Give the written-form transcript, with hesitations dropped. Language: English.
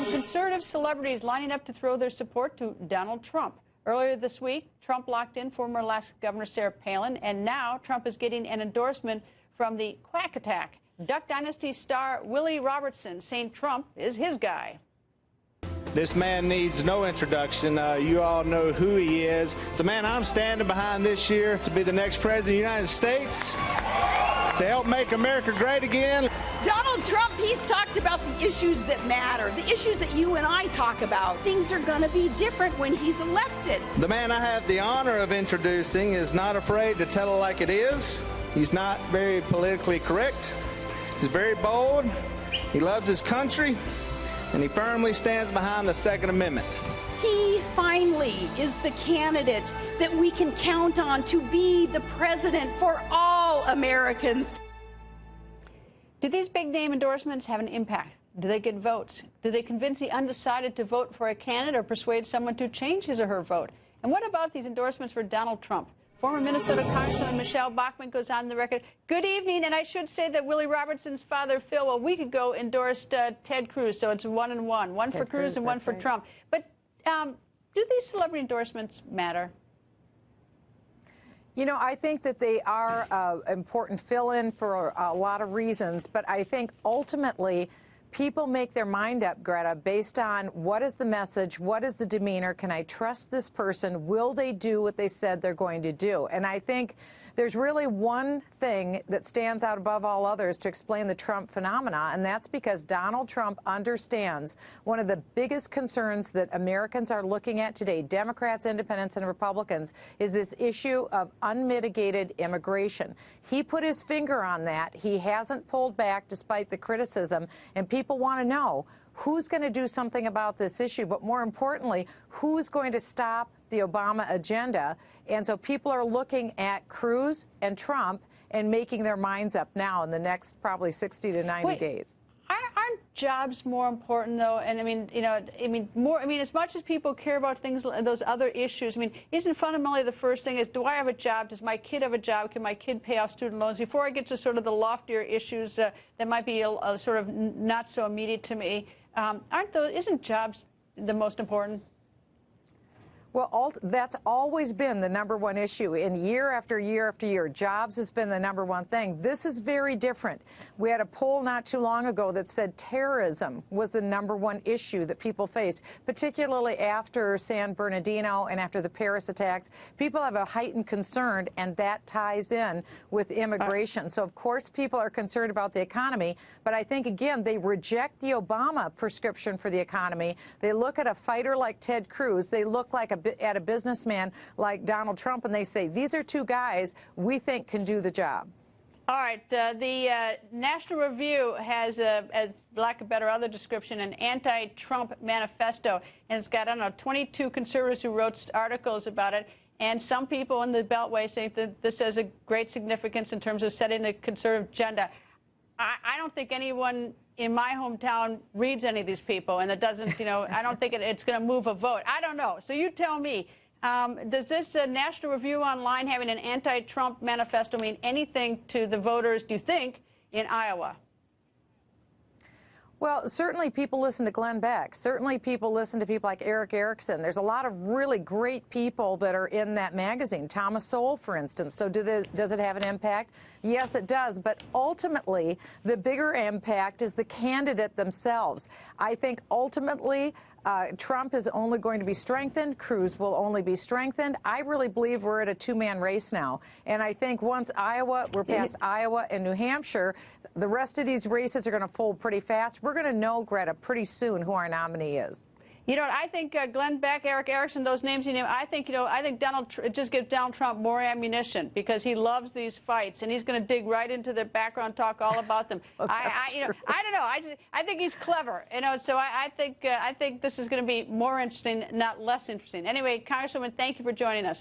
some conservative celebrities lining up to throw their support to Donald Trump. Earlier this week, Trump locked in former Alaska Governor Sarah Palin, and now Trump is getting an endorsement from the Quack Attack. Duck Dynasty star Willie Robertson saying Trump is his guy. This man needs no introduction. You all know who he is. It's a man I'm standing behind this year to be the next president of the United States, to help make America great again. Donald Trump, he's talked about the issues that matter, the issues that you and I talk about. Things are going to be different when he's elected. The man I have the honor of introducing is not afraid to tell it like it is. He's not very politically correct. He's very bold. He loves his country, and he firmly stands behind the Second Amendment. He finally is the candidate that we can count on to be the president for all Americans. Do these big-name endorsements have an impact? Do they get votes? Do they convince the undecided to vote for a candidate or persuade someone to change his or her vote? And what about these endorsements for Donald Trump? Former Minnesota Congresswoman Michelle Bachmann goes on the record. Good evening, and I should say that Willie Robertson's father, Phil, a week ago endorsed Ted Cruz, so it's 1-1. One for Cruz and one for Trump. But do these celebrity endorsements matter? You know, I think that they are important fill-in for a lot of reasons, but I think ultimately people make their mind up, Greta, based on what is the message, what is the demeanor, can I trust this person, will they do what they said they're going to do? And I think there's really one thing that stands out above all others to explain the Trump phenomena, and that's because Donald Trump understands one of the biggest concerns that Americans are looking at today, Democrats, Independents, and Republicans, is this issue of unmitigated immigration. He put his finger on that. He hasn't pulled back despite the criticism, and people want to know who's going to do something about this issue, but more importantly, who's going to stop the Obama agenda. And so people are looking at Cruz and Trump and making their minds up now in the next probably 60 to 90 days. Aren't jobs more important, though? And I mean, you know, as much as people care about things, those other issues, I mean, isn't fundamentally the first thing is, do I have a job? Does my kid have a job? Can my kid pay off student loans? Before I get to sort of the loftier issues that might be sort of not so immediate to me, isn't jobs the most important? Well, that's always been the #1 issue. And year after year after year, jobs has been the #1 thing. This is very different. We had a poll not too long ago that said terrorism was the #1 issue that people faced, particularly after San Bernardino and after the Paris attacks. People have a heightened concern, and that ties in with immigration. So, of course, people are concerned about the economy. But I think, again, they reject the Obama prescription for the economy. They look at a fighter like Ted Cruz. They look like at a businessman like Donald Trump, and they say, these are two guys we think can do the job. All right. The National Review has, as lack of better other description, an anti-Trump manifesto, and it's got, I don't know, 22 conservatives who wrote articles about it, and some people in the Beltway say that this has a great significance in terms of setting a conservative agenda. I don't think anyone in my hometown reads any of these people, and it doesn't, you know, I don't think it's going to move a vote. I don't know. So you tell me, does this National Review Online having an anti-Trump manifesto mean anything to the voters, do you think, in Iowa? Well, certainly people listen to Glenn Beck. Certainly people listen to people like Eric Erickson. There's a lot of really great people that are in that magazine. Thomas Sowell, for instance. So does it have an impact? Yes, it does. But ultimately, the bigger impact is the candidate themselves. I think ultimately Trump is only going to be strengthened. Cruz will only be strengthened. I really believe we're at a two-man race now. And I think once we're past Iowa and New Hampshire, the rest of these races are going to fold pretty fast. We're going to know, Greta, pretty soon who our nominee is. You know what, I think Glenn Beck, Eric Erickson, those names you name, I think it just gives Donald Trump more ammunition because he loves these fights, and he's going to dig right into the background, talk all about them. I don't know. I think he's clever, you know. So I think this is going to be more interesting, not less interesting. Anyway, Congresswoman, thank you for joining us.